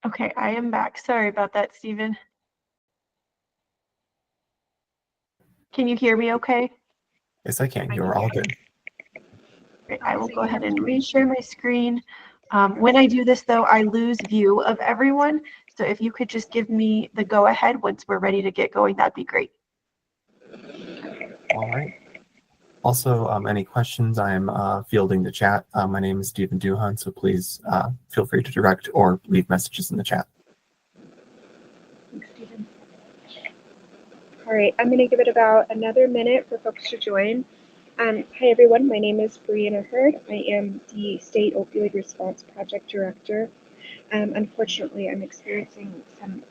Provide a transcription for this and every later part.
Okay, I am back. Sorry about that, Stephen. Can you hear me okay? Yes, I can. You're all good. Great. I will go ahead and reshare my screen. When I do this, though, I lose view of everyone. So if you could just give me the go-ahead once we're ready to get going, that'd be great. All right. Also, any questions, I'm fielding the chat. My name is Stephen Duhan, so please feel free to direct or leave messages in the chat. Thanks, Stephen. All right, I'm going to give it about another minute for folks to join. Hi, everyone. My name is Brianna Hurd. I am the State Opioid Response Project Director. Unfortunately, I'm experiencing some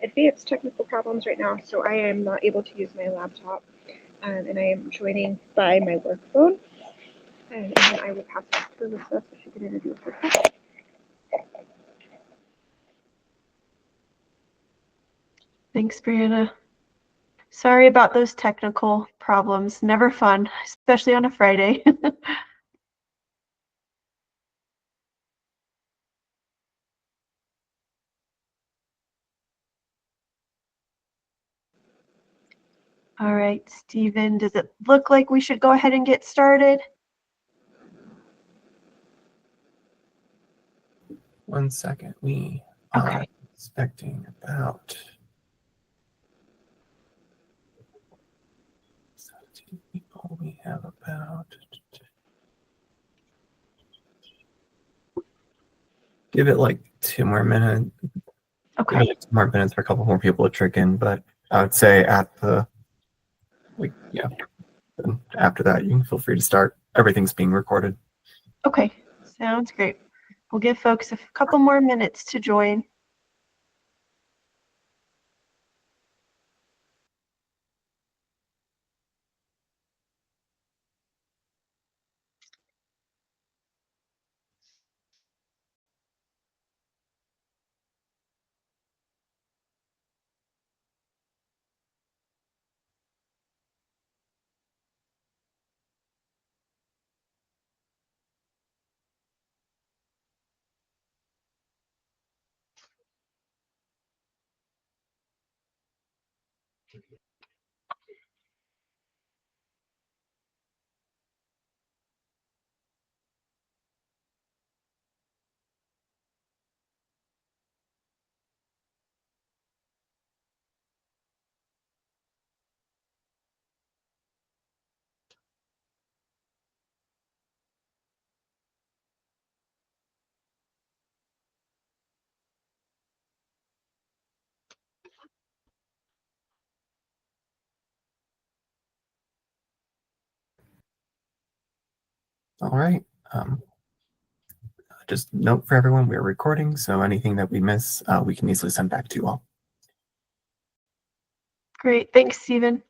advanced technical problems right now, so I am not able to use my laptop, and I am joining by my work phone. And then I will pass it to Alyssa so she can introduce herself. Thanks, Brianna. Sorry about those technical problems. Never fun, especially on a Friday. All right, Stephen, does it look like we should go ahead and get started? 1 second. We are expecting about 17 people. We have about... Give it like 2 more minutes. Okay. Give it like 2 more minutes for a couple more people to trick in, but I would say at the, and after that, you can feel free to start. Everything's being recorded. Okay, sounds great. We'll give folks a couple more minutes to join. All right. Just note for everyone, we're recording, so anything that we miss, we can easily send back to you all. Great, thanks, Stephen.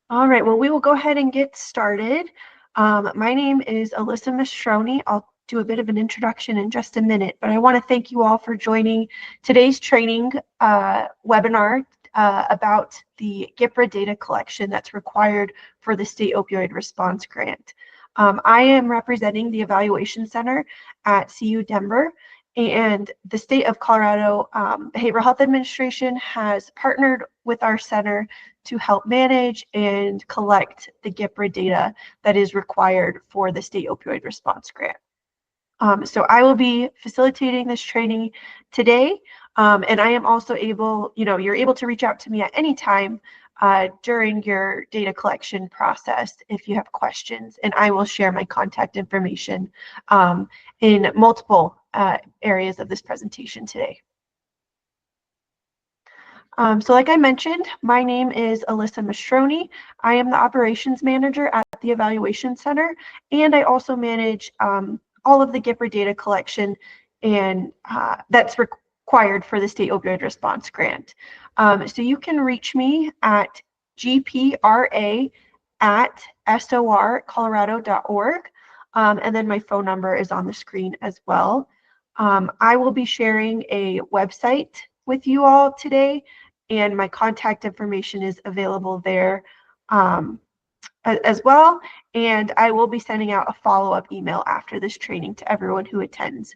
All right, well, we will go ahead and get started. My name is Alyssa Mastroni. I'll do a bit of an introduction in just a minute, but I want to thank you all for joining today's training webinar about the GIPRA data collection that's required for the State Opioid Response Grant. I am representing the Evaluation Center at CU Denver, and the State of Colorado Behavioral Health Administration has partnered with our center to help manage and collect the GIPRA data that is required for the State Opioid Response Grant. So I will be facilitating this training today, and I am also able, you're able to reach out to me at any time during your data collection process if you have questions, and I will share my contact information in multiple areas of this presentation today. So like I mentioned, my name is Alyssa Mastroni. I am the operations manager at the Evaluation Center, and I also manage all of the GIPRA data collection and that's required for the State Opioid Response Grant. So you can reach me at gpra@sorcolorado.org, and then my phone number is on the screen as well. I will be sharing a website with you all today, and my contact information is available there as well. And I will be sending out a follow-up email after this training to everyone who attends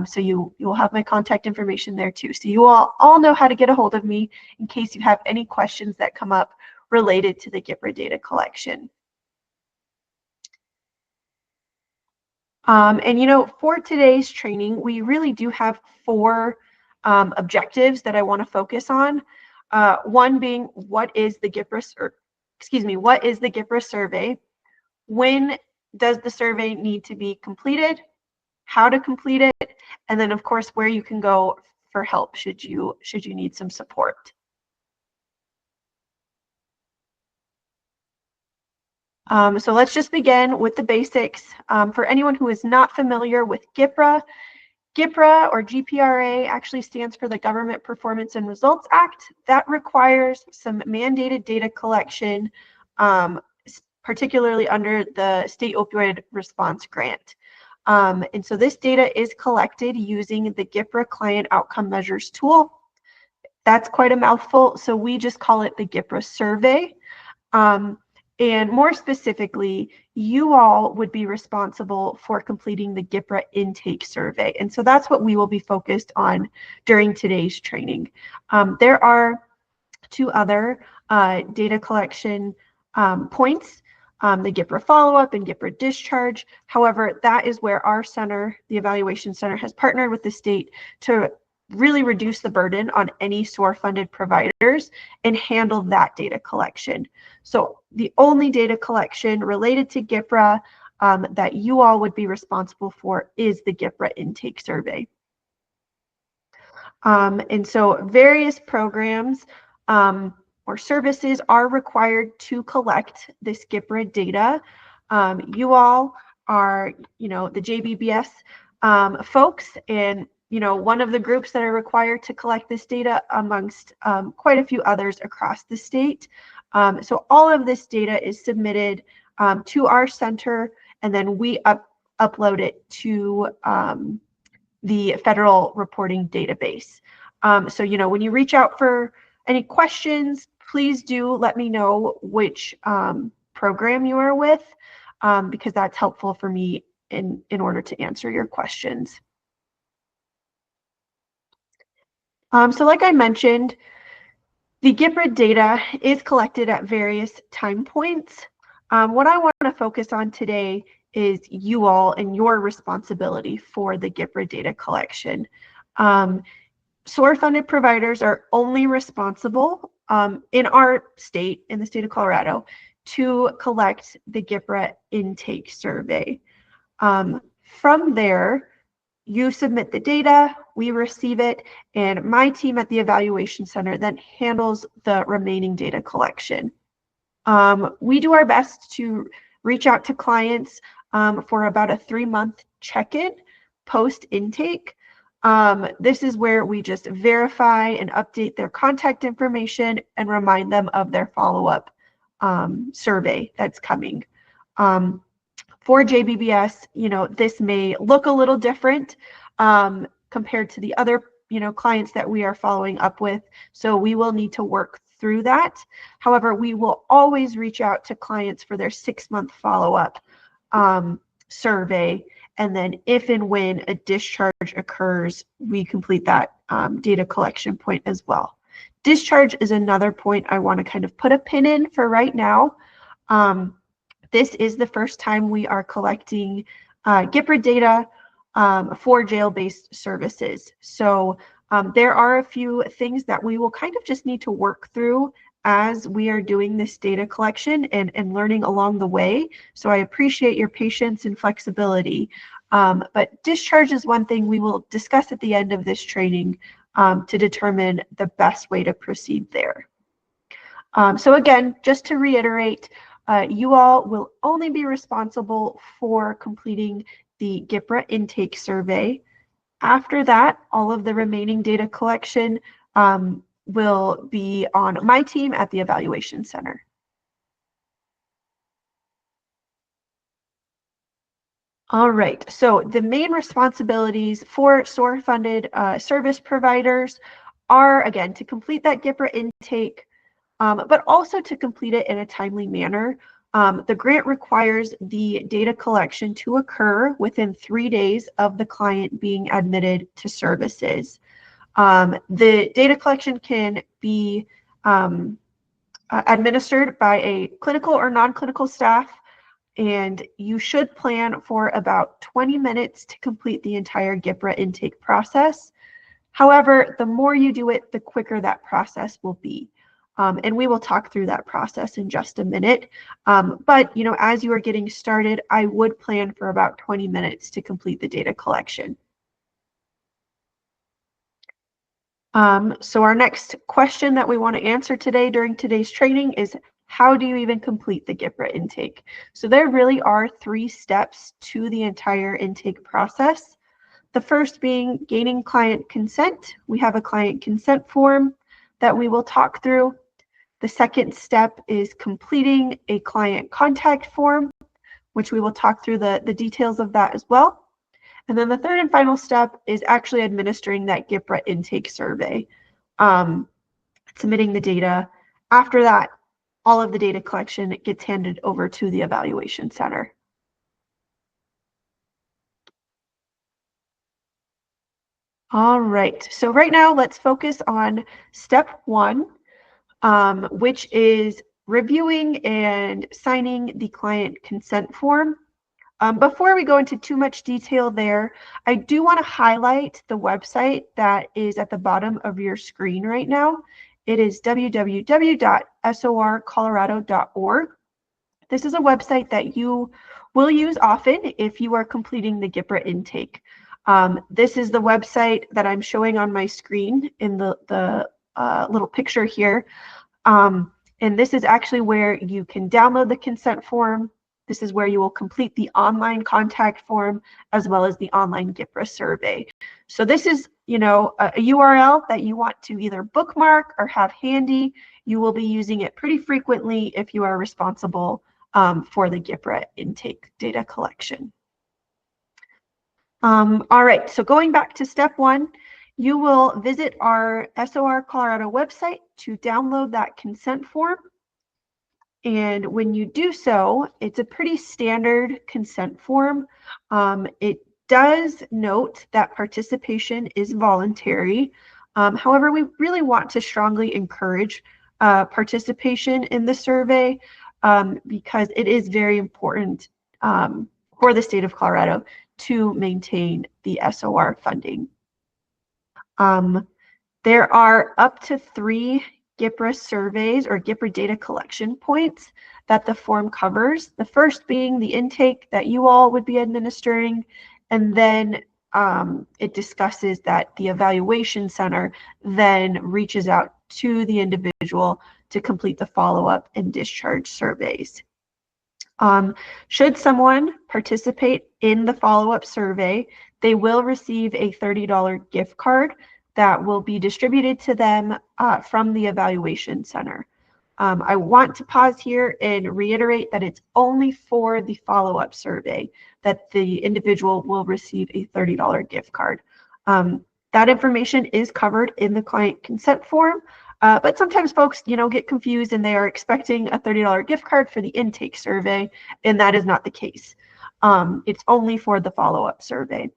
So you will have my contact information there too. So you all know how to get a hold of me in case you have any questions that come up related to the GIPRA data collection. And for today's training, we really do have 4 objectives that I want to focus on. One being, what is the GIPRA survey? When does the survey need to be completed? How to complete it? And then, of course, where you can go for help should you need some support. So let's just begin with the basics. For anyone who is not familiar with GIPRA, GIPRA or GPRA actually stands for the Government Performance and Results Act. That requires some mandated data collection, particularly under the State Opioid Response Grant. And so this data is collected using the GIPRA Client Outcome Measures tool. That's quite a mouthful, so we just call it the GIPRA survey. And more specifically, you all would be responsible for completing the GIPRA intake survey. And so that's what we will be focused on during today's training. There are 2 other data collection points, the GIPRA follow-up and GIPRA discharge. However, that is where our center, the Evaluation Center, has partnered with the state to really reduce the burden on any SOR-funded providers and handle that data collection. So the only data collection related to GIPRA that you all would be responsible for is the GIPRA intake survey. And so various programs or services are required to collect this GIPRA data. You all are, the JBBS folks, and one of the groups that are required to collect this data amongst quite a few others across the state. So all of this data is submitted to our center, and then we upload it to the federal reporting database. So when you reach out for any questions, please do let me know which program you are with, because that's helpful for me in order to answer your questions. So like I mentioned, the GIPRA data is collected at various time points. What I want to focus on today is you all and your responsibility for the GIPRA data collection. SOR-funded providers are only responsible in our state, in the state of Colorado, to collect the GIPRA intake survey. From there, you submit the data, we receive it, and my team at the Evaluation Center then handles the remaining data collection. We do our best to reach out to clients for about a 3-month check-in post-intake. This is where we just verify and update their contact information and remind them of their follow-up survey that's coming. For JBBS, this may look a little different compared to the other, clients that we are following up with. So we will need to work through that. However, we will always reach out to clients for their 6-month follow-up survey. And then if and when a discharge occurs, we complete that data collection point as well. Discharge is another point I want to kind of put a pin in for right now. This is the first time we are collecting GIPRA data for jail-based services. So there are a few things that we will kind of just need to work through as we are doing this data collection and learning along the way. So I appreciate your patience and flexibility. But discharge is one thing we will discuss at the end of this training to determine the best way to proceed there. So again, just to reiterate, you all will only be responsible for completing the GIPRA intake survey. After that, all of the remaining data collection will be on my team at the Evaluation Center. All right, so the main responsibilities for SOR-funded service providers are, again, to complete that GIPRA intake, but also to complete it in a timely manner. The grant requires the data collection to occur within 3 days of the client being admitted to services. The data collection can be administered by a clinical or non-clinical staff, and you should plan for about 20 minutes to complete the entire GPRA intake process. However, the more you do it, the quicker that process will be. And we will talk through that process in just a minute. But as you are getting started, I would plan for about 20 minutes to complete the data collection. So our next question that we want to answer today during today's training is, how do you even complete the GPRA intake? So there really are 3 steps to the entire intake process. The first being gaining client consent. We have a client consent form that we will talk through. The second step is completing a client contact form, which we will talk through the details of that as well. And then the third and final step is actually administering that GPRA intake survey, submitting the data. After that, all of the data collection gets handed over to the evaluation center. All right, so right now let's focus on step 1, which is reviewing and signing the client consent form. Before we go into too much detail there, I do want to highlight the website that is at the bottom of your screen right now. It is www.sorcolorado.org. This is a website that you will use often if you are completing the GPRA intake. This is the website that I'm showing on my screen in the little picture here. And this is actually where you can download the consent form. This is where you will complete the online contact form as well as the online GPRA survey. So this is, a URL that you want to either bookmark or have handy. You will be using it pretty frequently if you are responsible for the GPRA intake data collection. All right, so going back to step 1, you will visit our SOR Colorado website to download that consent form. And when you do so, it's a pretty standard consent form. It does note that participation is voluntary. However, we really want to strongly encourage participation in the survey because it is very important for the state of Colorado to maintain the SOR funding. There are up to 3 GPRA surveys or GPRA data collection points that the form covers. The first being the intake that you all would be administering, and then it discusses that the evaluation center then reaches out to the individual to complete the follow-up and discharge surveys. Should someone participate in the follow-up survey, they will receive a $30 gift card that will be distributed to them from the evaluation center. I want to pause here and reiterate that it's only for the follow-up survey that the individual will receive a $30 gift card. That information is covered in the client consent form, but sometimes folks, get confused and they are expecting a $30 gift card for the intake survey, and that is not the case. It's only for the follow-up survey.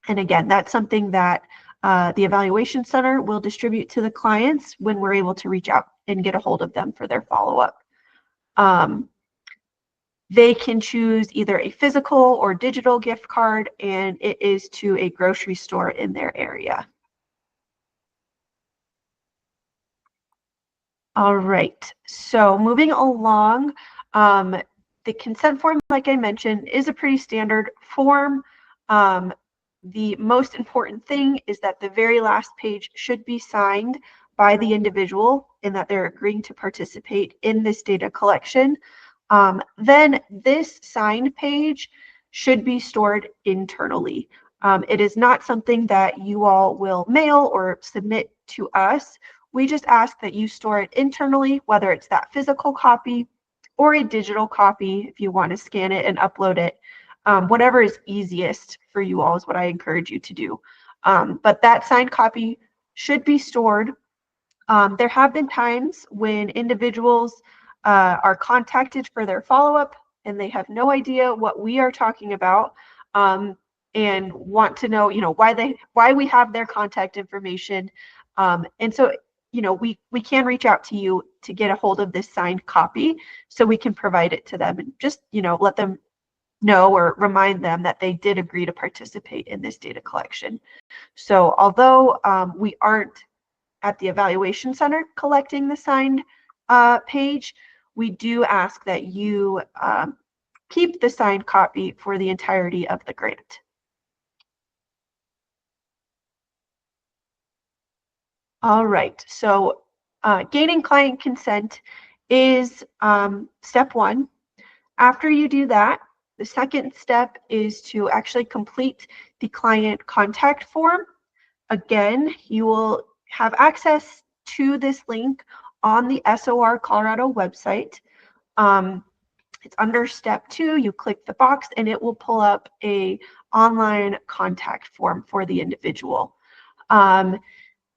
And again, that's something that the evaluation center will distribute to the clients when we're able to reach out and get a hold of them for their follow-up. They can choose either a physical or digital gift card, and it is to a grocery store in their area. All right, so moving along, the consent form, like I mentioned, is a pretty standard form. The most important thing is that the very last page should be signed by the individual in that they're agreeing to participate in this data collection. Then this signed page should be stored internally. It is not something that you all will mail or submit to us. We just ask that you store it internally, whether it's that physical copy or a digital copy if you want to scan it and upload it. Whatever is easiest for you all is what I encourage you to do. But that signed copy should be stored. There have been times when individuals are contacted for their follow-up and they have no idea what we are talking about, and want to know, why we have their contact information. And so, we can reach out to you to get a hold of this signed copy so we can provide it to them and just, let them know or remind them that they did agree to participate in this data collection. So although we aren't at the evaluation center collecting the signed page, we do ask that you keep the signed copy for the entirety of the grant. All right, so gaining client consent is step one. After you do that, the second step is to actually complete the client contact form. Again, you will have access to this link on the SOR Colorado website. It's under step 2. You click the box and it will pull up a online contact form for the individual.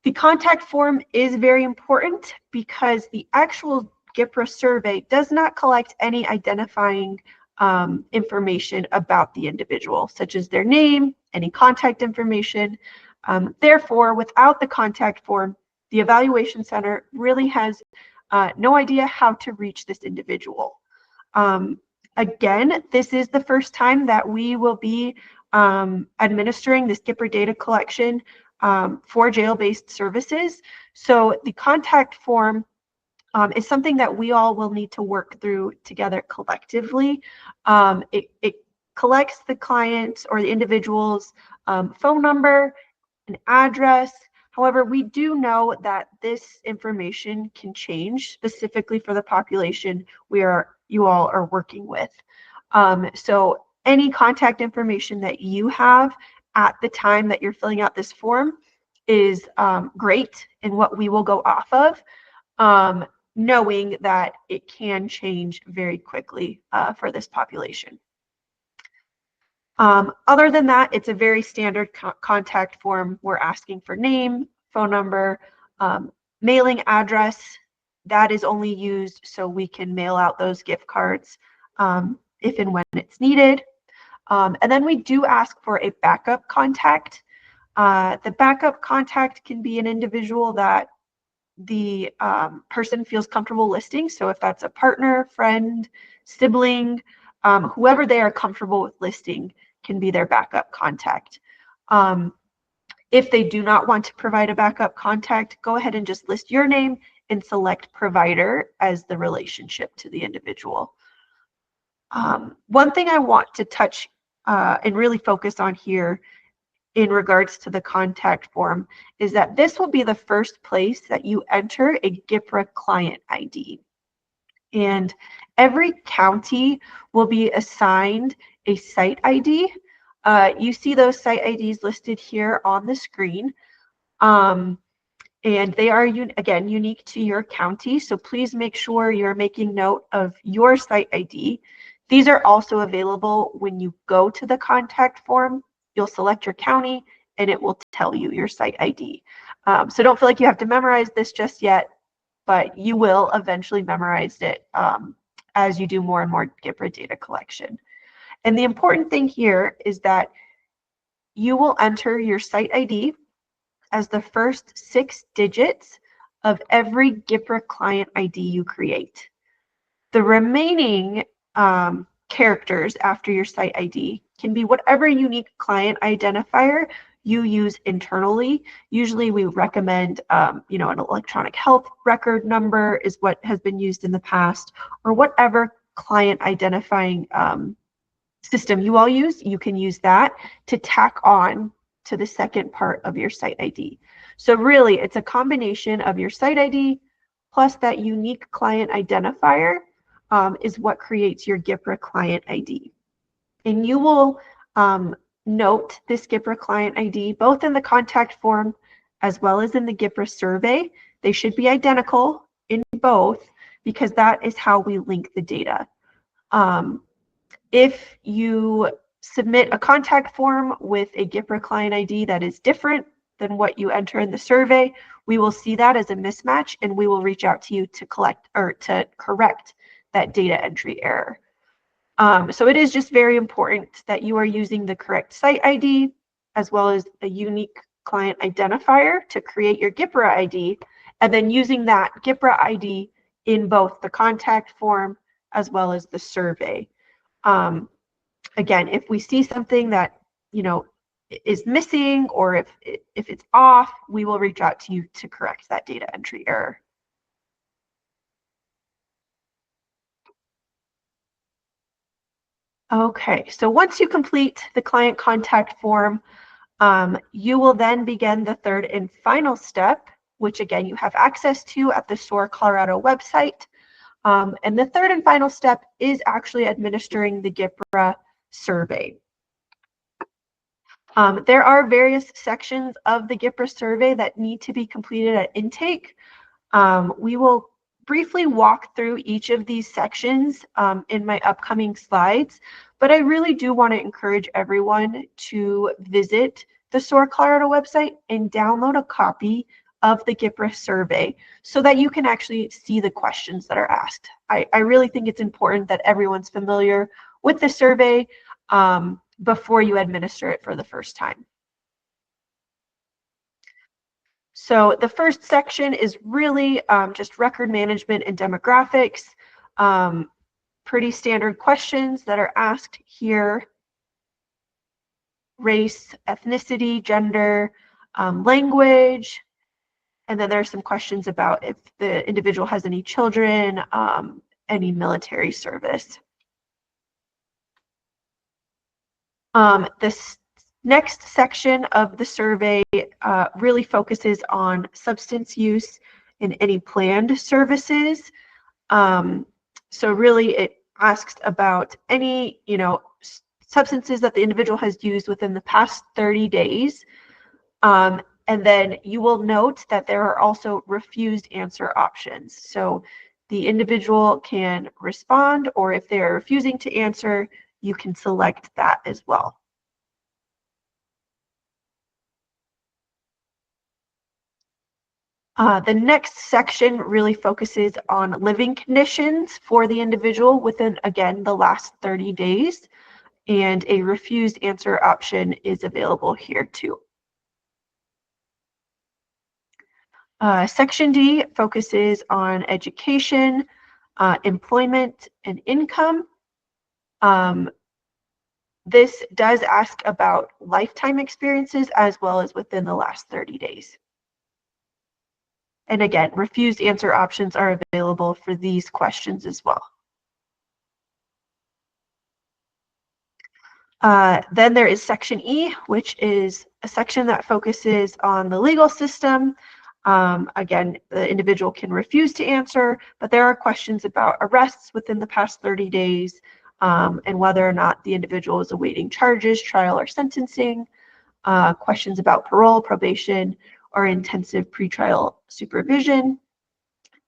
The contact form is very important because the actual GIPRA survey does not collect any identifying information about the individual, such as their name, any contact information. Therefore, without the contact form, the evaluation center really has no idea how to reach this individual. Again, this is the first time that we will be administering this GIPRA data collection for jail-based services. So the contact form is something that we all will need to work through together collectively. It collects the client's or the individual's phone number, an address. However, we do know that this information can change specifically for the population you all are working with. So any contact information that you have at the time that you're filling out this form is great and what we will go off of, knowing that it can change very quickly for this population. Other than that, it's a very standard contact form. We're asking for name, phone number, mailing address. That is only used so we can mail out those gift cards if and when it's needed. And then we do ask for a backup contact. The backup contact can be an individual that the person feels comfortable listing. So if that's a partner, friend, sibling, whoever they are comfortable with listing can be their backup contact. If they do not want to provide a backup contact, go ahead and just list your name and select provider as the relationship to the individual. One thing I want to touch and really focus on here in regards to the contact form is that this will be the first place that you enter a GIPRA client ID. And every county will be assigned a site ID. You see those site IDs listed here on the screen. And they are, again, unique to your county. So please make sure you're making note of your site ID. These are also available when you go to the contact form. You'll select your county and it will tell you your site ID. So don't feel like you have to memorize this just yet, but you will eventually memorize it as you do more and more GIPRA data collection. And the important thing here is that you will enter your site ID as the first 6 digits of every GIPRA client ID you create. The remaining characters after your site ID can be whatever unique client identifier you use internally. Usually we recommend, an electronic health record number is what has been used in the past, or whatever client identifying system you all use, you can use that to tack on to the second part of your site ID. So really, it's a combination of your site ID plus that unique client identifier is what creates your GIPRA client ID. And you will note this GIPRA client ID both in the contact form as well as in the GIPRA survey. They should be identical in both because that is how we link the data. If you submit a contact form with a GIPRA client ID that is different than what you enter in the survey, we will see that as a mismatch and we will reach out to you to correct that data entry error. So it is just very important that you are using the correct site ID as well as a unique client identifier to create your GIPRA ID, and then using that GIPRA ID in both the contact form as well as the survey. Again, if we see something that, you know, is missing, or if it's off, we will reach out to you to correct that data entry error. Okay, so once you complete the client contact form, you will then begin the third and final step, which again you have access to at the SOR Colorado website. And the third and final step is actually administering the GIPRA survey. There are various sections of the GIPRA survey that need to be completed at intake. We will briefly walk through each of these sections in my upcoming slides, but I really do want to encourage everyone to visit the SOR Colorado website and download a copy of the GIPRA survey so that you can actually see the questions that are asked. I really think it's important that everyone's familiar with the survey before you administer it for the first time. So the first section is really just record management and demographics. Pretty standard questions that are asked here: race, ethnicity, gender, language, and then there are some questions about if the individual has any children, any military service. This next section of the survey really focuses on substance use and any planned services. So really it asks about any, substances that the individual has used within the past 30 days. And then you will note that there are also refused answer options. So the individual can respond, or if they are refusing to answer, you can select that as well. The next section really focuses on living conditions for the individual within, again, the last 30 days, and a refused answer option is available here too. Section D focuses on education, employment, and income. This does ask about lifetime experiences as well as within the last 30 days. And again, refused answer options are available for these questions as well. Then there is section E, which is a section that focuses on the legal system. Again, the individual can refuse to answer, but there are questions about arrests within the past 30 days and whether or not the individual is awaiting charges, trial, or sentencing. Questions about parole, probation, or intensive pretrial supervision.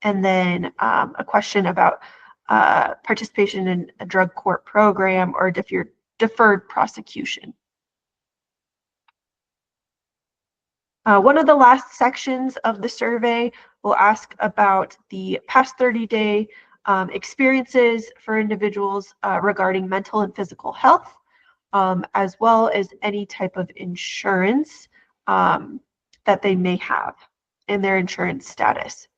And then a question about participation in a drug court program or deferred prosecution. One of the last sections of the survey will ask about the past 30-day experiences for individuals regarding mental and physical health, as well as any type of insurance that they may have in their insurance status.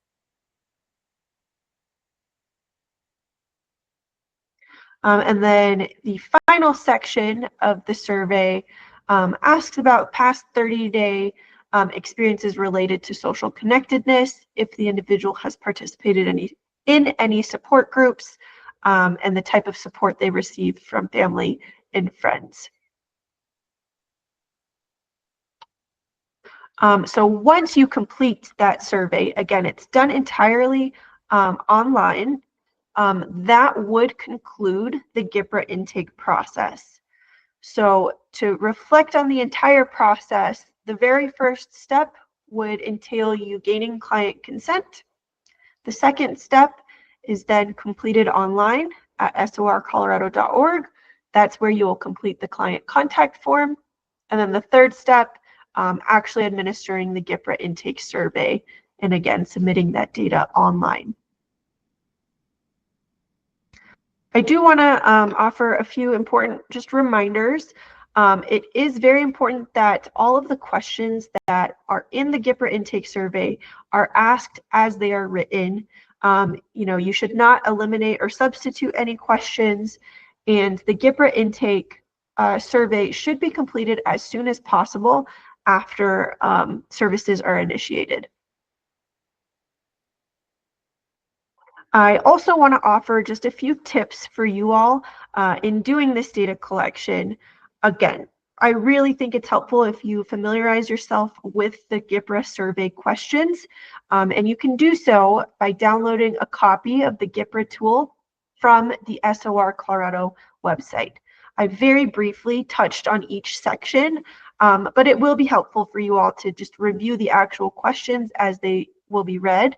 And then the final section of the survey asks about past 30-day experiences related to social connectedness, if the individual has participated in any support groups, and the type of support they received from family and friends. So once you complete that survey, again, it's done entirely online. That would conclude the GIPRA intake process. So to reflect on the entire process, the very first step would entail you gaining client consent. The second step is then completed online at sorcolorado.org. That's where you will complete the client contact form. And then the third step actually administering the GIPRA intake survey, and again, submitting that data online. I do want to offer a few important just reminders. It is very important that all of the questions that are in the GIPRA intake survey are asked as they are written. You should not eliminate or substitute any questions, and the GIPRA intake survey should be completed as soon as possible after services are initiated. I also want to offer just a few tips for you all in doing this data collection. Again, I really think it's helpful if you familiarize yourself with the GIPRA survey questions, and you can do so by downloading a copy of the GIPRA tool from the SOR Colorado website. I very briefly touched on each section, but it will be helpful for you all to just review the actual questions as they will be read.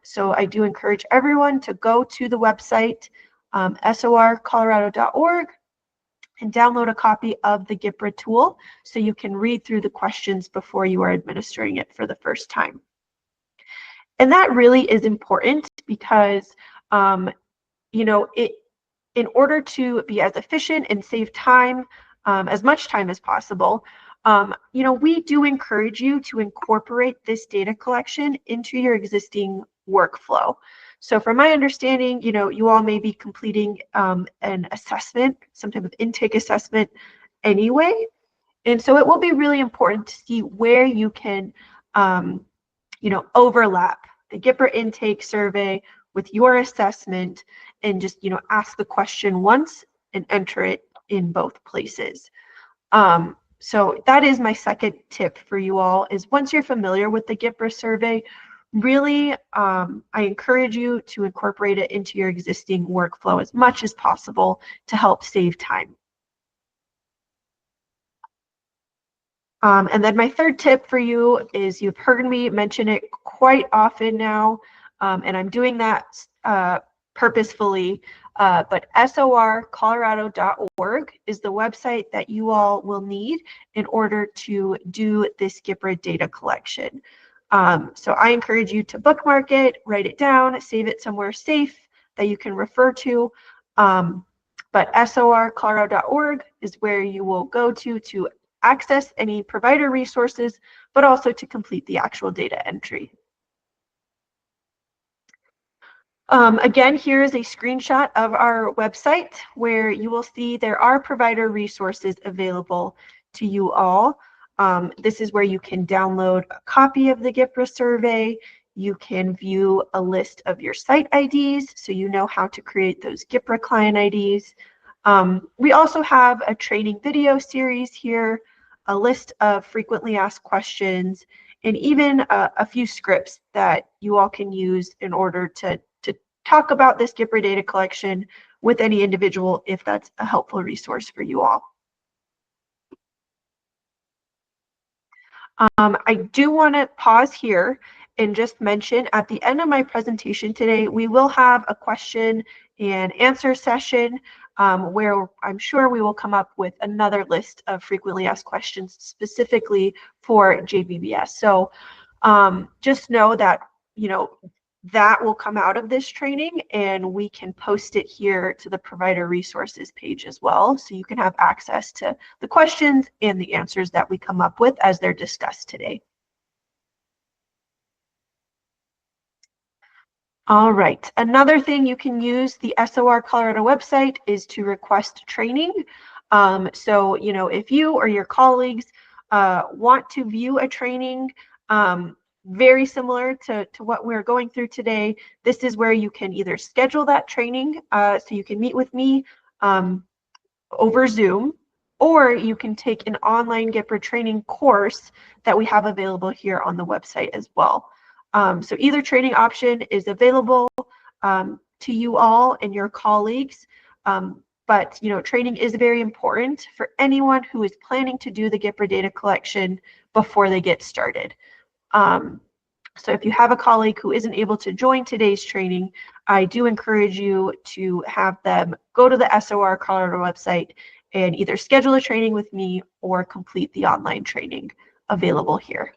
So I do encourage everyone to go to the website, sorcolorado.org, and download a copy of the GIPRA tool so you can read through the questions before you are administering it for the first time. And that really is important because, in order to be as efficient and save time, as much time as possible, we do encourage you to incorporate this data collection into your existing workflow. So from my understanding, you all may be completing an assessment, some type of intake assessment anyway. And so it will be really important to see where you can, overlap the GIPRA intake survey with your assessment and just, ask the question once and enter it in both places. So that is my second tip for you all, is once you're familiar with the GIPRA survey, really, I encourage you to incorporate it into your existing workflow as much as possible to help save time. And then my third tip for you is, you've heard me mention it quite often now, and I'm doing that purposefully, but sorcolorado.org is the website that you all will need in order to do this GIPRA data collection. So I encourage you to bookmark it, write it down, save it somewhere safe that you can refer to. But sorcolorado.org is where you will go to access any provider resources, but also to complete the actual data entry. Again, here is a screenshot of our website where you will see there are provider resources available to you all. This is where you can download a copy of the GIPRA survey. You can view a list of your site IDs so you know how to create those GIPRA client IDs. We also have a training video series here, a list of frequently asked questions, and even a few scripts that you all can use in order to talk about this GIPRA data collection with any individual if that's a helpful resource for you all. I do want to pause here and just mention at the end of my presentation today, we will have a question and answer session where I'm sure we will come up with another list of frequently asked questions specifically for JBBS. So just know that, that will come out of this training, and we can post it here to the provider resources page as well. So you can have access to the questions and the answers that we come up with as they're discussed today. All right, another thing you can use the SOR Colorado website is to request training. So, if you or your colleagues want to view a training very similar to what we're going through today, this is where you can either schedule that training so you can meet with me over Zoom, or you can take an online GIPRA training course that we have available here on the website as well. So either training option is available to you all and your colleagues, but training is very important for anyone who is planning to do the GIPRA data collection before they get started. So if you have a colleague who isn't able to join today's training, I do encourage you to have them go to the SOR Colorado website and either schedule a training with me or complete the online training available here.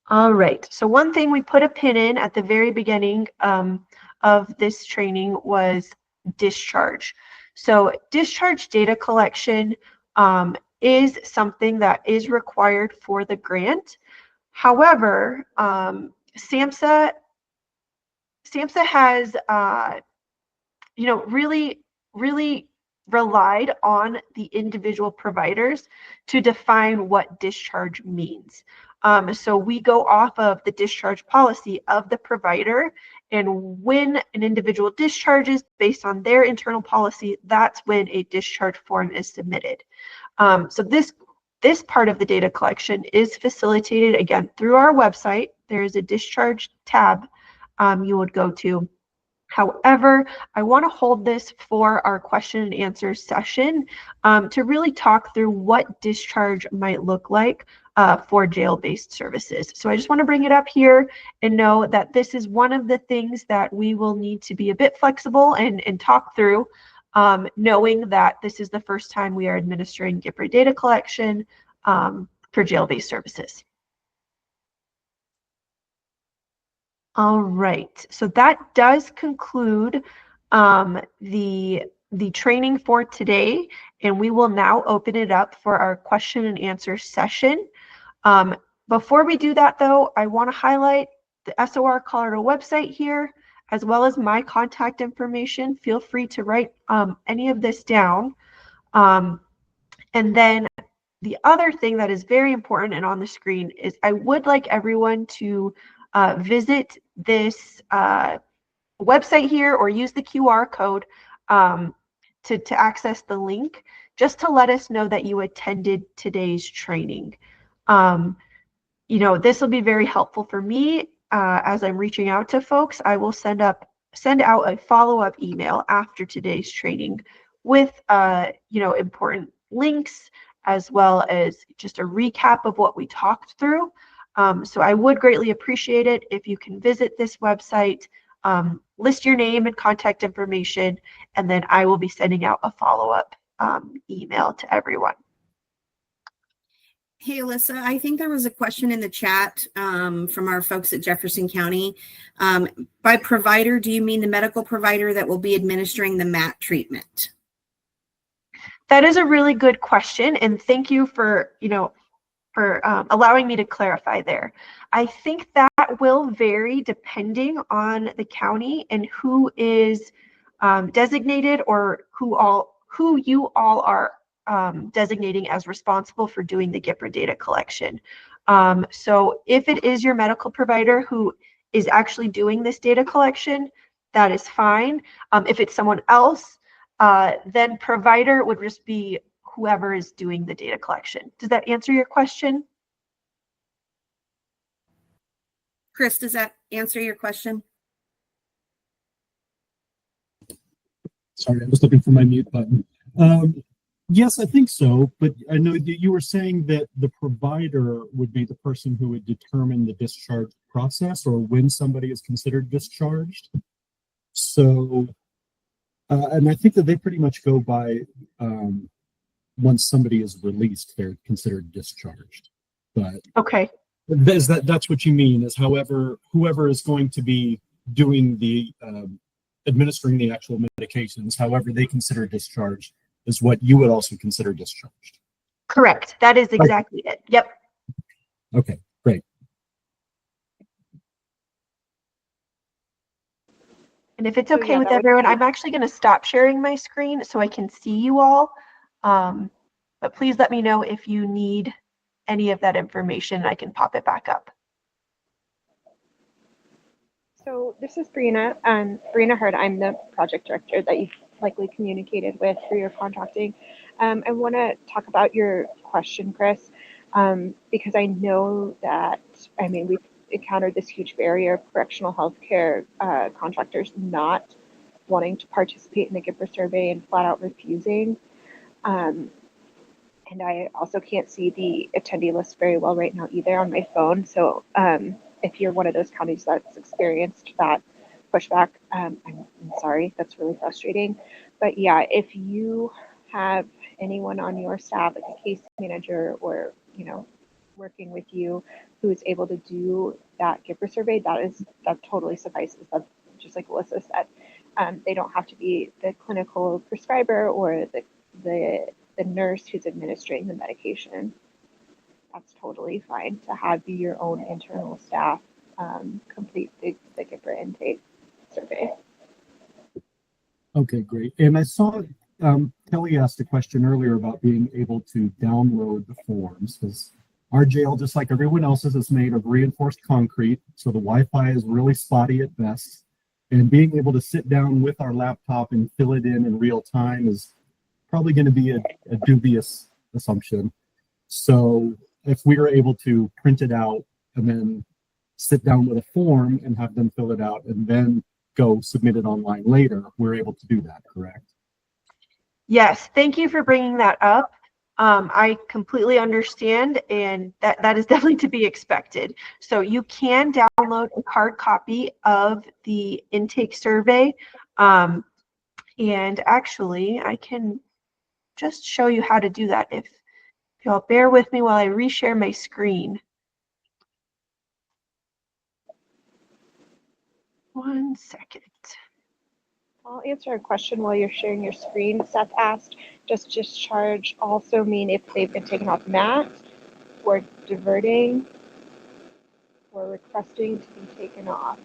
All right, so one thing we put a pin in at the very beginning of this training was discharge. So discharge data collection is something that is required for the grant. However, SAMHSA has really relied on the individual providers to define what discharge means. So we go off of the discharge policy of the provider, and when an individual discharges based on their internal policy, that's when a discharge form is submitted. So this part of the data collection is facilitated again through our website. There is a discharge tab you would go to. However, I want to hold this for our question and answer session to really talk through what discharge might look like for jail-based services. So I just want to bring it up here and know that this is one of the things that we will need to be a bit flexible and talk through, knowing that this is the first time we are administering GIPRA data collection for jail-based services. All right, so that does conclude the training for today, and we will now open it up for our question and answer session. Before we do that, though, I want to highlight the SOR Colorado website here, as well as my contact information. Feel free to write any of this down. And then the other thing that is very important and on the screen is I would like everyone to visit this website here or use the QR code to access the link, just to let us know that you attended today's training. This will be very helpful for me as I'm reaching out to folks. I will send out a follow-up email after today's training with important links, as well as just a recap of what we talked through. So I would greatly appreciate it if you can visit this website, list your name and contact information, and then I will be sending out a follow-up email to everyone. Hey, Alyssa, I think there was a question in the chat from our folks at Jefferson County. By provider, do you mean the medical provider that will be administering the MAT treatment? That is a really good question, and thank you for allowing me to clarify there. I think that will vary depending on the county and who is designated, or who you all are designating as responsible for doing the GIPRA data collection. So if it is your medical provider who is actually doing this data collection, that is fine. If it's someone else, then provider would just be whoever is doing the data collection. Does that answer your question? Chris, does that answer your question? Sorry, I was looking for my mute button. Yes, I think so, but I know that you were saying that the provider would be the person who would determine the discharge process or when somebody is considered discharged. So, and I think that they pretty much go by once somebody is released, they're considered discharged. But okay, that's what you mean, is whoever is going to be doing the administering the actual medications, however they consider discharged, is what you would also consider discharged. correct. That is exactly it. Yep. Okay, great. And if it's okay with everyone, I'm actually going to stop sharing my screen so I can see you all. But please let me know if you need any of that information. I can pop it back up. So this is Brianna, Brianna Hurd. I'm the project director that you've likely communicated with through your contracting. I want to talk about your question, Chris, because I know that, we've encountered this huge barrier of correctional healthcare contractors not wanting to participate in the GIPRA survey and flat out refusing. And I also can't see the attendee list very well right now either on my phone. So if you're one of those counties that's experienced that pushback, I'm sorry, that's really frustrating. But yeah, if you have anyone on your staff, like a case manager or, working with you, who is able to do that GIPRA survey, that totally suffices. That's just like Alyssa said. They don't have to be the clinical prescriber or the nurse who's administering the medication. That's totally fine to have your own internal staff complete the GIPRA intake survey. Okay, great. And I saw Kelly asked a question earlier about being able to download the forms, because our jail, just like everyone else's, is made of reinforced concrete, so the Wi-Fi is really spotty at best. And being able to sit down with our laptop and fill it in real time is probably going to be a dubious assumption. So if we are able to print it out and then sit down with a form and have them fill it out and then go submit it online later, we're able to do that, correct? Yes, thank you for bringing that up. I completely understand, and that is definitely to be expected. So you can download a hard copy of the intake survey. And actually, I can just show you how to do that if y'all bear with me while I reshare my screen. 1 second. I'll answer a question while you're sharing your screen. Seth asked, does discharge also mean if they've been taken off MAT or diverting or requesting to be taken off?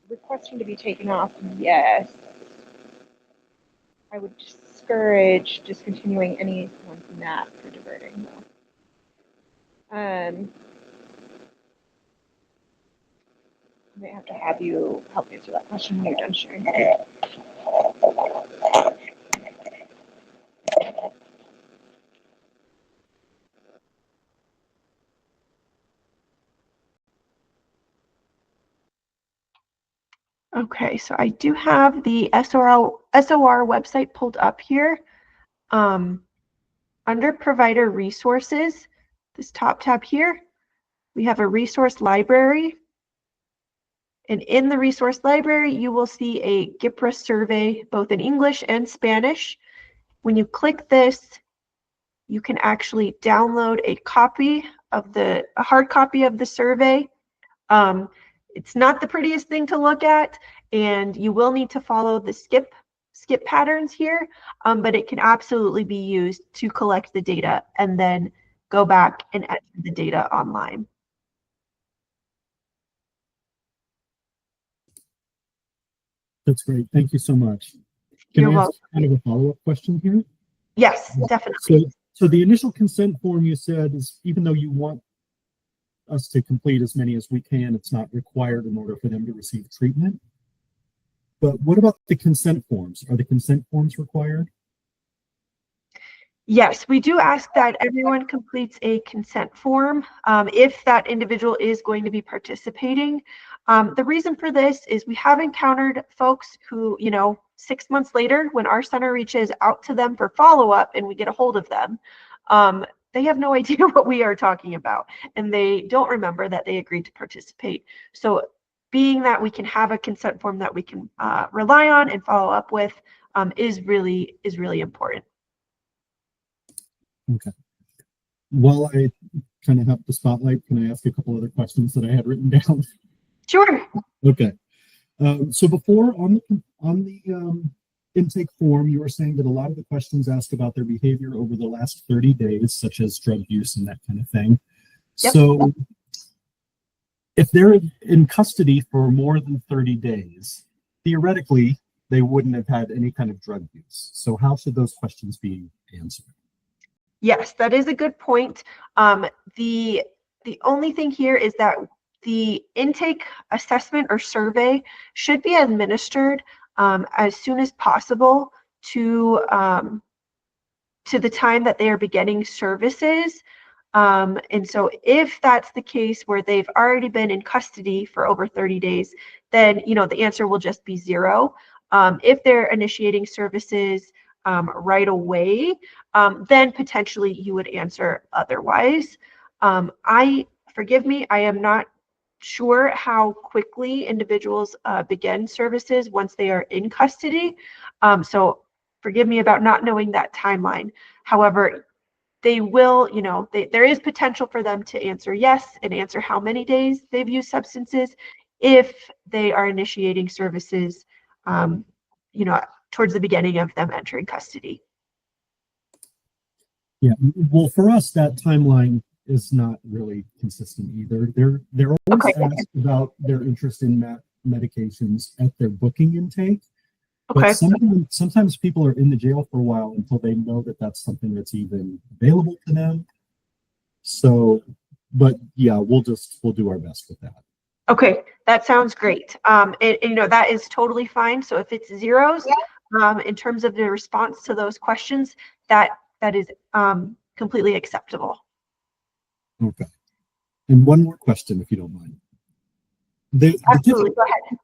Requesting to be taken off, yes. I would discourage discontinuing anyone from that for diverting, though. I might have to have you help answer that question when you're done sharing it. Okay, so I do have the SOR website pulled up here. Under provider resources, this top tab here, we have a resource library. And in the resource library, you will see a GIPRA survey, both in English and Spanish. When you click this, you can actually download a hard copy of the survey. It's not the prettiest thing to look at, and you will need to follow the skip patterns here, but it can absolutely be used to collect the data and then go back and enter the data online. That's great. Thank you so much. Can You're I ask welcome. kind of a follow-up question here? Yes, definitely. So the initial consent form you said is, even though you want us to complete as many as we can, it's not required in order for them to receive treatment. But what about the consent forms? Are the consent forms required? Yes, we do ask that everyone completes a consent form if that individual is going to be participating. The reason for this is we have encountered folks who, 6 months later, when our center reaches out to them for follow-up and we get a hold of them, they have no idea what we are talking about, and they don't remember that they agreed to participate. So being that we can have a consent form that we can rely on and follow up with is really important. Okay. While I kind of have the spotlight, can I ask a couple other questions that I had written down? Sure. Okay. So before on the intake form, you were saying that a lot of the questions ask about their behavior over the last 30 days, such as drug use and that kind of thing. Yep. So if they're in custody for more than 30 days, theoretically, they wouldn't have had any kind of drug use. So how should those questions be answered? Yes, that is a good point. The only thing here is that the intake assessment or survey should be administered as soon as possible to the time that they are beginning services. And so if that's the case where they've already been in custody for over 30 days, then the answer will just be 0. If they're initiating services right away, then potentially you would answer otherwise. Forgive me, I am not sure how quickly individuals begin services once they are in custody. So forgive me about not knowing that timeline. However, they will, there is potential for them to answer yes and answer how many days they've used substances if they are initiating services, towards the beginning of them entering custody. Yeah, well, for us, that timeline is not really consistent either. They're always Okay. asked about their interest in medications at their booking intake. Okay. But sometimes people are in the jail for a while until they know that that's something that's even available to them. So, but yeah, we'll do our best with that. Okay, that sounds great. And that is totally fine. So if it's zeros, in terms of the response to those questions, that is completely acceptable. Okay. And one more question, if you don't mind. Absolutely, go ahead.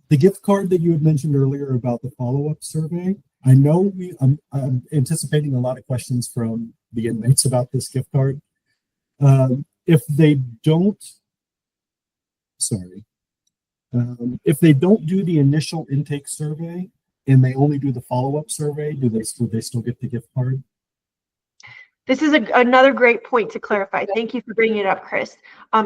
The gift card that you had mentioned earlier about the follow-up survey, I know I'm anticipating a lot of questions from the inmates about this gift card. If they don't do the initial intake survey and they only do the follow-up survey, would they still get the gift card? This is another great point to clarify. Thank you for bringing it up, Chris.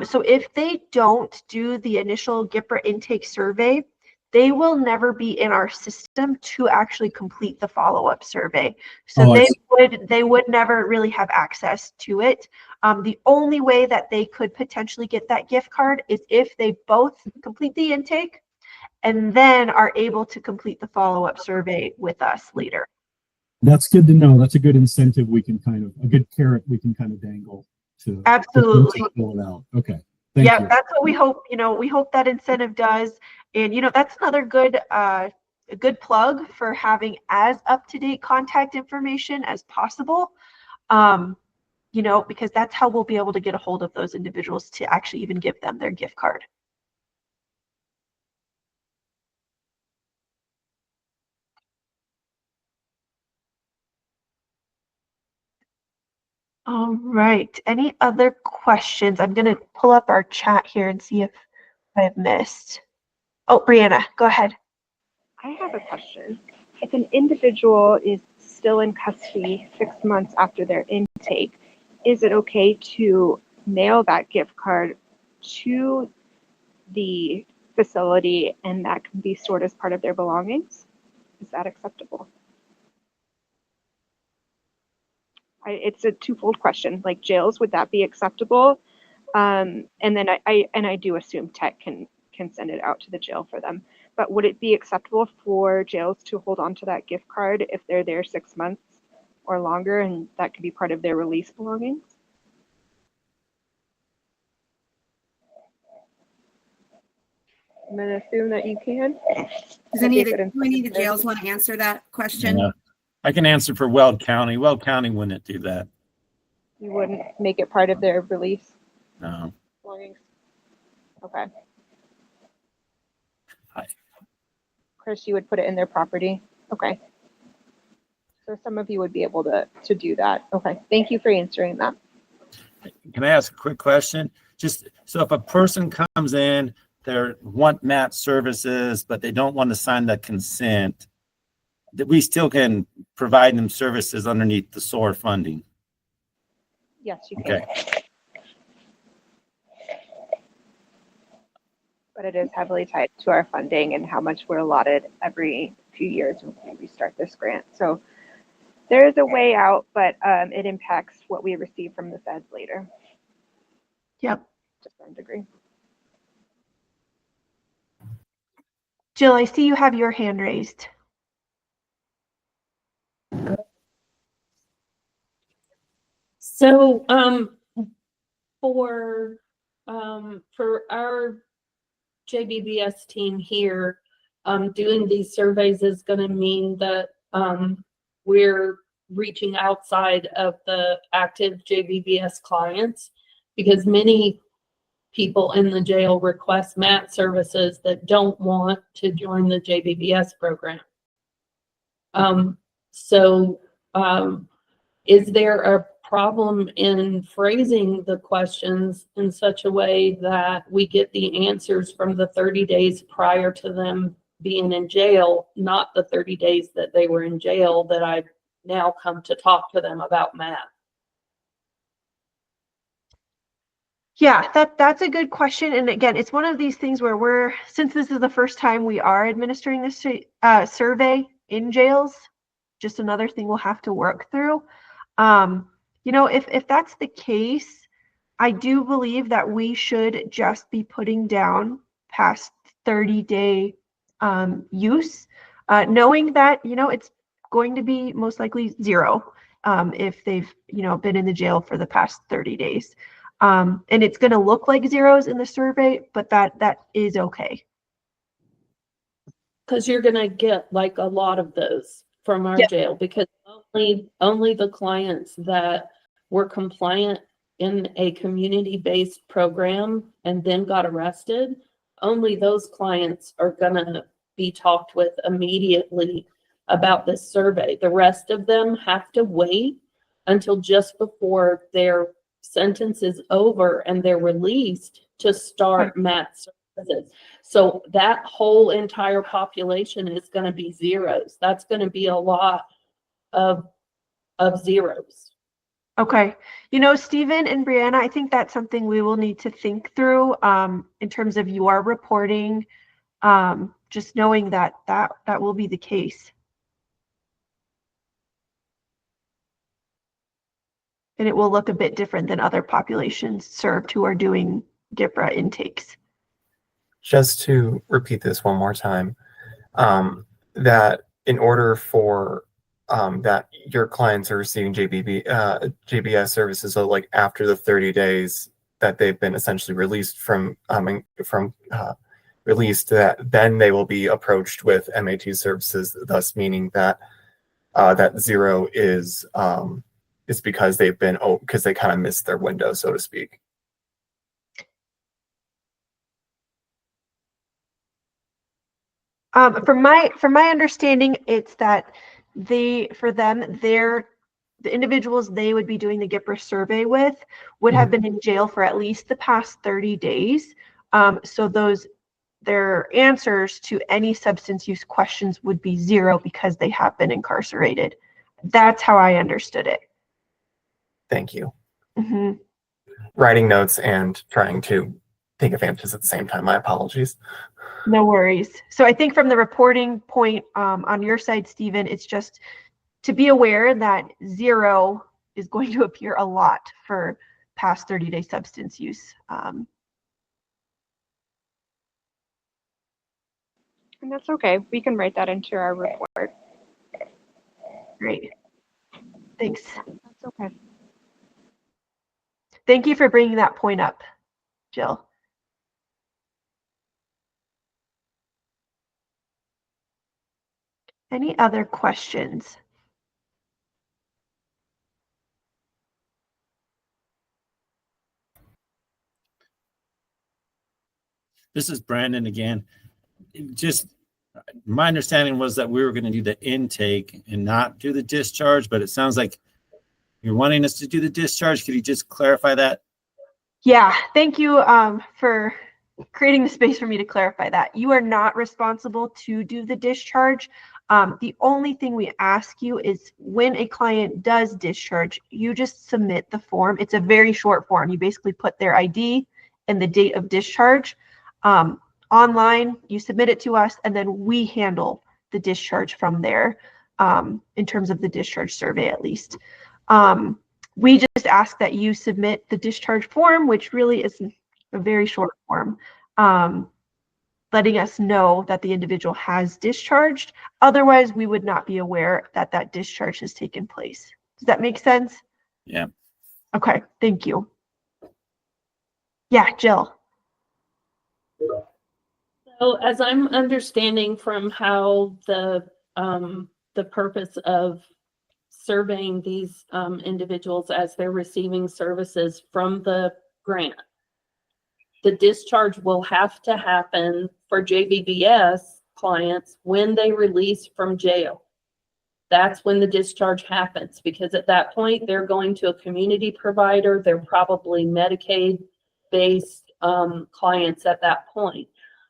So if they don't do the initial GIPRA intake survey, they will never be in our system to actually complete the follow-up survey. So they would never really have access to it. The only way that they could potentially get that gift card is if they both complete the intake and then are able to complete the follow-up survey with us later. That's good to know. That's a good incentive a good carrot we can kind of dangle to Absolutely pull it out. Okay. Thank you. That's what we hope. We hope that incentive does. And that's another good a good plug for having as up-to-date contact information as possible. Because that's how we'll be able to get a hold of those individuals to actually even give them their gift card. All right. Any other questions? I'm going to pull up our chat here and see if I've missed. Oh, Brianna, go ahead. I have a question. If an individual is still in custody 6 months after their intake, is it okay to mail that gift card to the facility and that can be stored as part of their belongings? Is that acceptable? It's a twofold question. Like jails, would that be acceptable? And then I do assume tech can send it out to the jail for them. But would it be acceptable for jails to hold on to that gift card if they're there 6 months or longer, and that could be part of their release belongings? I'm going to assume that you can. Does any of the jails want to answer that question? Yeah. I can answer for Weld County. Weld County wouldn't do that. You wouldn't make it part of their release No. belongings? Okay. Hi. Chris, you would put it in their property? Okay. So some of you would be able to do that. Okay. Thank you for answering that. Can I ask a quick question? Just so if a person comes in, they want MAT services, but they don't want to sign the consent, that we still can provide them services underneath the SOR funding. Yes, you can. Okay. But it is heavily tied to our funding and how much we're allotted every few years when we restart this grant. So there is a way out, but it impacts what we receive from the feds later. Yep. To some degree. Jill, I see you have your hand raised. So for our JBBS team here, doing these surveys is going to mean that we're reaching outside of the active JBBS clients, because many people in the jail request MAT services that don't want to join the JBBS program. Is there a problem in phrasing the questions in such a way that we get the answers from the 30 days prior to them being in jail, not the 30 days that they were in jail that I've now come to talk to them about math. Yeah, that's a good question. And again, it's one of these things where since this is the first time we are administering this survey in jails, just another thing we'll have to work through. If that's the case, I do believe that we should just be putting down past 30-day use, knowing that, it's going to be most likely 0 if they've, been in the jail for the past 30 days. And it's going to look like zeros in the survey, but that is okay. Because you're going to get like a lot of those from our jail, because only the clients that were compliant in a community-based program and then got arrested, only those clients are going to be talked with immediately about this survey. The rest of them have to wait until just before their sentence is over and they're released to start math services. So that whole entire population is going to be zeros. That's going to be a lot of zeros. Okay. Stephen and Brianna, I think that's something we will need to think through in terms of your reporting, just knowing that will be the case. And it will look a bit different than other populations served who are doing GIPRA intakes. Just to repeat this one more time, that in order for that your clients are receiving JBBS services, so like after the 30 days that they've been essentially released released, that then they will be approached with MAT services, thus meaning that that 0 is because they've been because they kind of missed their window, so to speak. From my understanding, it's that the individuals they would be doing the GIPRA survey with would have been in jail for at least the past 30 days. So their answers to any substance use questions would be 0 because they have been incarcerated. That's how I understood it. Thank you. Mm-hmm. Writing notes and trying to think of answers at the same time. My apologies. No worries. So I think from the reporting point on your side, Stephen, it's just to be aware that 0 is going to appear a lot for past 30-day substance use. And that's okay. We can write that into our report. Great. Thanks. That's okay. Thank you for bringing that point up, Jill. Any other questions? This is Brandon again. Just my understanding was that we were going to do the intake and not do the discharge, but it sounds like you're wanting us to do the discharge. Could you just clarify that? Yeah, thank you for creating the space for me to clarify that. You are not responsible to do the discharge. The only thing we ask you is when a client does discharge, you just submit the form. It's a very short form. You basically put their ID and the date of discharge. Online, you submit it to us, and then we handle the discharge from there in terms of the discharge survey, at least. We just ask that you submit the discharge form, which really is a very short form, letting us know that the individual has discharged. Otherwise, we would not be aware that that discharge has taken place. Does that make sense? Yeah. Okay, thank you. Yeah, Jill. So as I'm understanding from how the purpose of surveying these individuals as they're receiving services from the grant, the discharge will have to happen for JBBS clients when they release from jail. that's when the discharge happens, because at that point they're going to a community provider. They're probably Medicaid-based clients at that point.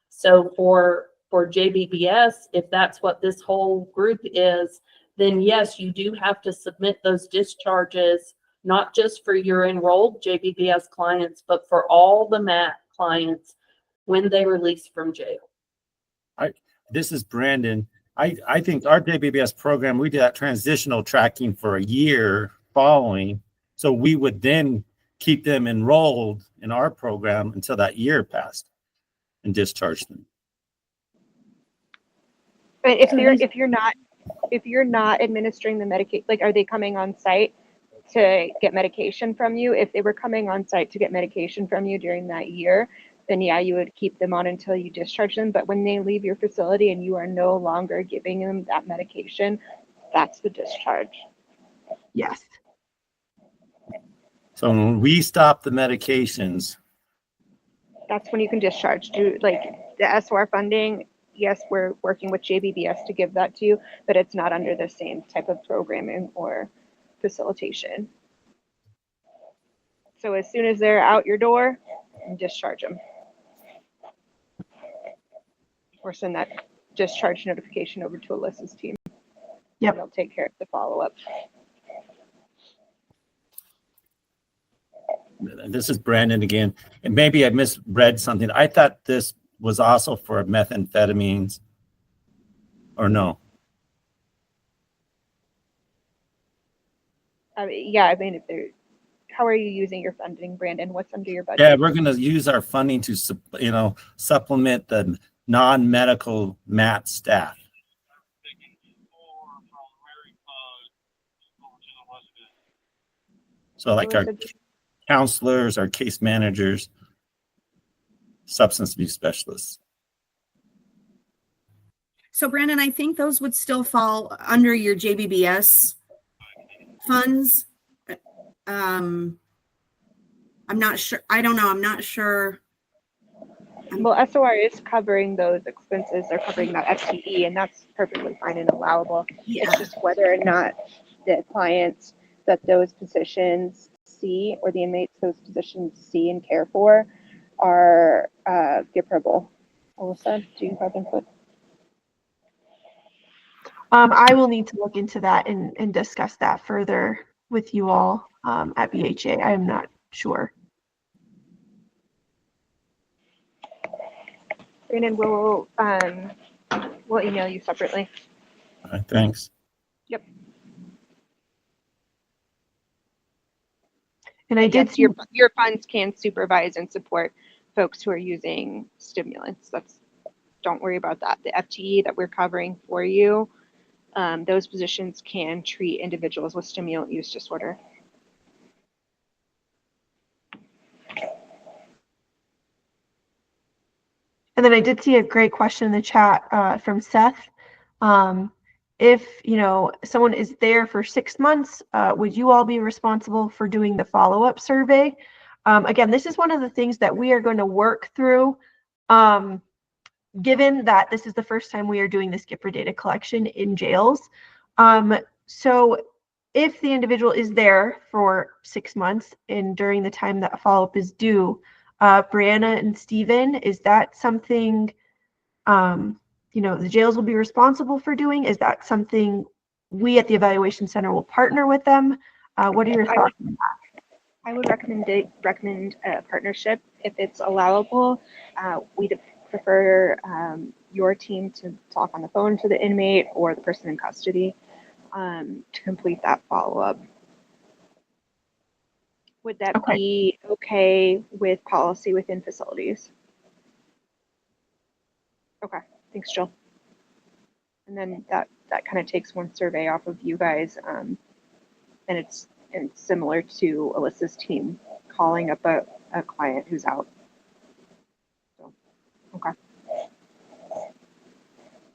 So for JBBS, if that's what this whole group is, then yes, you do have to submit those discharges, not just for your enrolled JBBS clients, but for all the MAT clients when they release from jail. This is Brandon. I think our JBBS program, we did that transitional tracking for a year following. So we would then keep them enrolled in our program until that year passed and discharge them. But if you're not administering the medication, like, are they coming on site to get medication from you? If they were coming on site to get medication from you during that year, then yeah, you would keep them on until you discharge them. But when they leave your facility and you are no longer giving them that medication, that's the discharge. Yes. So when we stop the medications, That's when you can discharge. Do like the SOR funding. Yes, we're working with JBBS to give that to you, but it's not under the same type of programming or facilitation. So as soon as they're out your door, discharge them. Or send that discharge notification over to Alyssa's team. Yep. They'll take care of the follow-up. this is Brandon again, and maybe I misread something. I thought this was also for methamphetamines, or no? Yeah, I mean, if they're, how are you using your funding, Brandon? What's under your budget? Yeah, we're going to use our funding to, supplement the non-medical MAT staff. So like our counselors, our case managers, substance abuse specialists. So Brandon, I think those would still fall under your JBBS funds. I'm not sure. I don't know. I'm not sure. Well, SOR is covering those expenses. They're covering that FTE, and that's perfectly fine and allowable. Yeah. It's just whether or not the clients that those positions see, or the inmates those positions see and care for, are GIPRable. Alyssa, do you have input? I will need to look into that and discuss that further with you all at BHA. I am not sure. Brandon, we'll email you separately. All right, thanks. Yep. And I did Yes, your funds can supervise and support folks who are using stimulants. Don't worry about that. The FTE that we're covering for you, those positions can treat individuals with stimulant use disorder. And then I did see a great question in the chat from Seth. If someone is there for 6 months, would you all be responsible for doing the follow-up survey? Again, this is one of the things that we are going to work through, given that this is the first time we are doing this GIPRA data collection in jails. So if the individual is there for 6 months and during the time that a follow-up is due, Brianna and Stephen, is that something the jails will be responsible for doing? Is that something we at the evaluation center will partner with them? What are your thoughts on that? I would recommend a partnership if it's allowable. We'd prefer your team to talk on the phone to the inmate or the person in custody to complete that follow-up. Would that be okay with policy within facilities? Okay, thanks, Jill. And then that kind of takes one survey off of you guys, and it's similar to Alyssa's team calling up a client who's out. So, okay.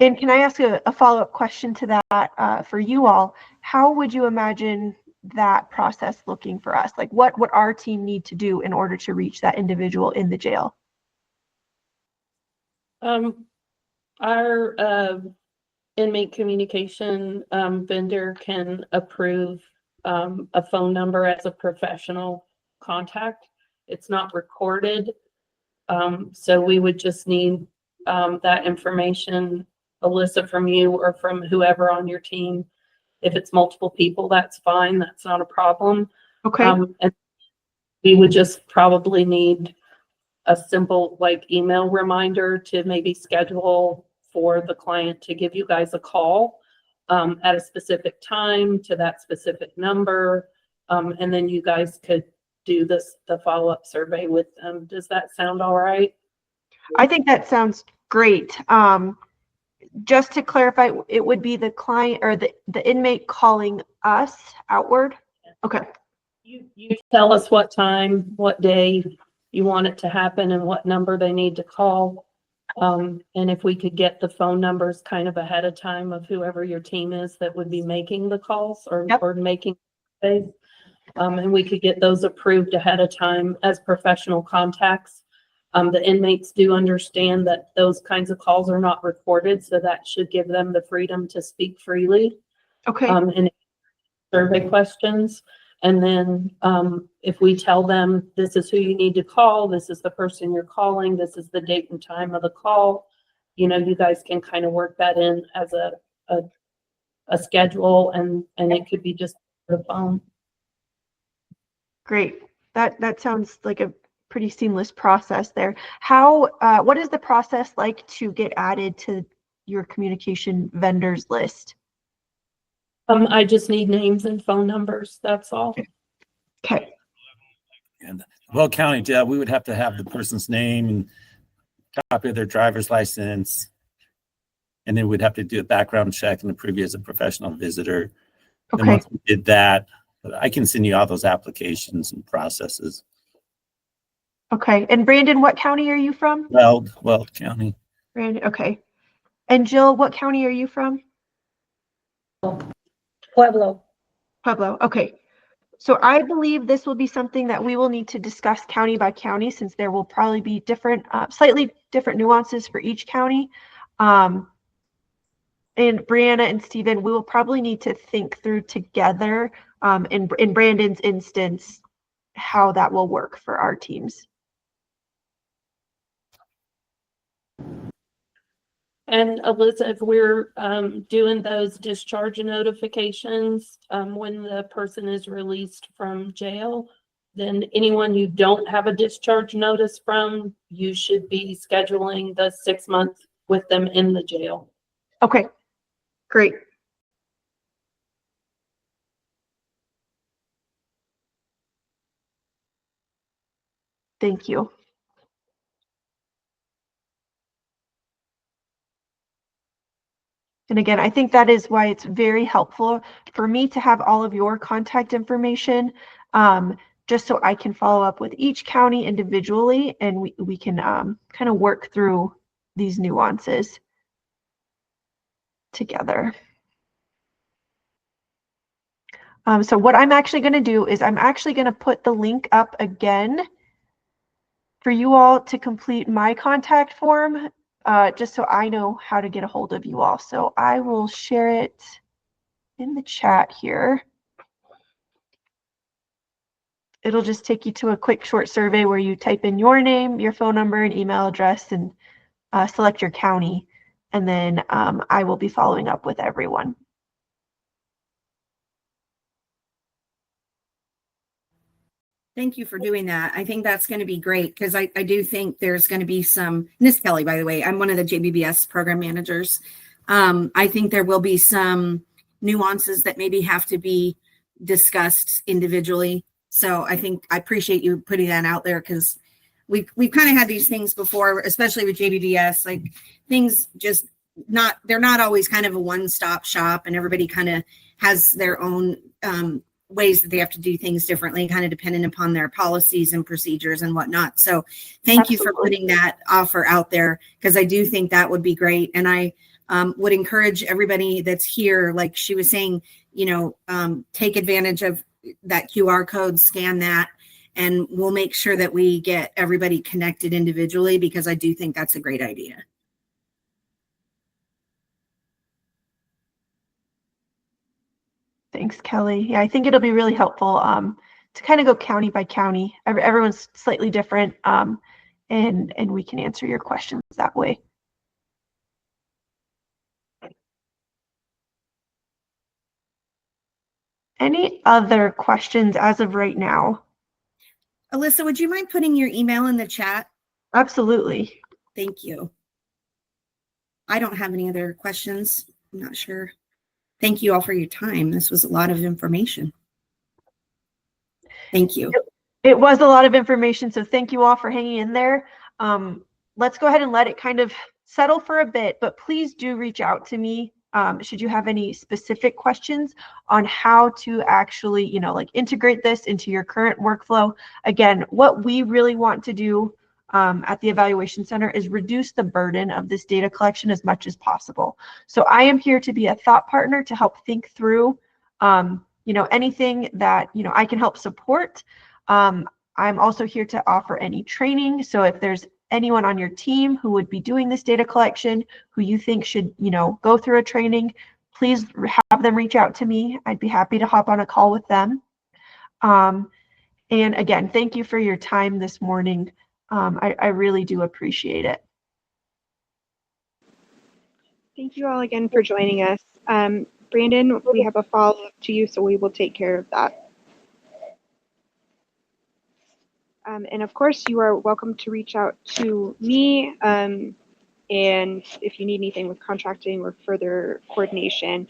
And can I ask a follow-up question to that for you all? How would you imagine that process looking for us? Like what would our team need to do in order to reach that individual in the jail? Our inmate communication vendor can approve a phone number as a professional contact. It's not recorded. So we would just need that information, Alyssa, from you or from whoever on your team. If it's multiple people, that's fine. That's not a problem. Okay. And we would just probably need a simple like email reminder to maybe schedule for the client to give you guys a call at a specific time to that specific number. And then you guys could do the follow-up survey with them. Does that sound all right? I think that sounds great. Just to clarify, it would be the client or the inmate calling us outward. Okay. You tell us what time, what day you want it to happen and what number they need to call. And if we could get the phone numbers kind of ahead of time of whoever your team is that would be making the calls or making surveys, and we could get those approved ahead of time as professional contacts. The inmates do understand that those kinds of calls are not recorded, so that should give them the freedom to speak freely. Okay. And survey questions. And then if we tell them this is who you need to call, this is the person you're calling, this is the date and time of the call, you know, you guys can kind of work that in as a schedule, and it could be just the phone. Great. That sounds like a pretty seamless process there. How, what is the process like to get added to your communication vendors list? I just need names and phone numbers. That's all. Okay. And Will County Jail, we would have to have the person's name and copy of their driver's license. And then we'd have to do a background check and approve you as a professional visitor. Okay. And once we did that, I can send you all those applications and processes. Okay. And Brandon, what county are you from? Weld County. Brandon. Okay. And Jill, what county are you from? Pueblo. Pueblo. Okay. So I believe this will be something that we will need to discuss county by county, since there will probably be different, slightly different nuances for each county. And Brianna and Stephen, we will probably need to think through together, in Brandon's instance, how that will work for our teams. And Alyssa, if we're doing those discharge notifications when the person is released from jail, then anyone you don't have a discharge notice from, you should be scheduling the 6 months with them in the jail. Okay, great. Thank you. And again, I think that is why it's very helpful for me to have all of your contact information, just so I can follow up with each county individually, and we can kind of work through these nuances together. So what I'm actually going to do is I'm actually going to put the link up again for you all to complete my contact form, just so I know how to get a hold of you all. So I will share it in the chat here. It'll just take you to a quick short survey where you type in your name, your phone number, and email address, and select your county. And then I will be following up with everyone. Thank you for doing that. I think that's going to be great, because I do think there's going to be some, and this is Kelly, by the way, I'm one of the JBBS program managers. I think there will be some nuances that maybe have to be discussed individually. So I appreciate you putting that out there, because we've kind of had these things before, especially with JBBS, like things just they're not always kind of a one-stop shop, and everybody kind of has their own ways that they have to do things differently, kind of dependent upon their policies and procedures and whatnot. So thank you for putting that offer out there, because I do think that would be great. And I would encourage everybody that's here, like she was saying, take advantage of that QR code, scan that, and we'll make sure that we get everybody connected individually, because I do think that's a great idea. Thanks, Kelly. Yeah, I think it'll be really helpful to kind of go county by county. Everyone's slightly different, and we can answer your questions that way. Any other questions as of right now? Alyssa, would you mind putting your email in the chat? Absolutely. Thank you. I don't have any other questions. I'm not sure. Thank you all for your time. This was a lot of information. Thank you. It was a lot of information, so thank you all for hanging in there. Let's go ahead and let it kind of settle for a bit, but please do reach out to me should you have any specific questions on how to actually, like integrate this into your current workflow. Again, what we really want to do at the Evaluation Center is reduce the burden of this data collection as much as possible. So I am here to be a thought partner to help think through anything that I can help support. I'm also here to offer any training. So if there's anyone on your team who would be doing this data collection, who you think should, go through a training, please have them reach out to me. I'd be happy to hop on a call with them. And again, thank you for your time this morning. I really do appreciate it. Thank you all again for joining us. Brandon, we have a follow-up to you, so we will take care of that. And of course, you are welcome to reach out to me. And if you need anything with contracting or further coordination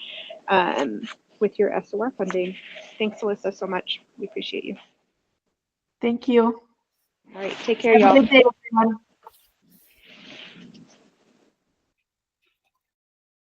with your SOR funding. Thanks, Alyssa, so much. We appreciate you. Thank you. All right, take care, Have y'all. a good day, everyone.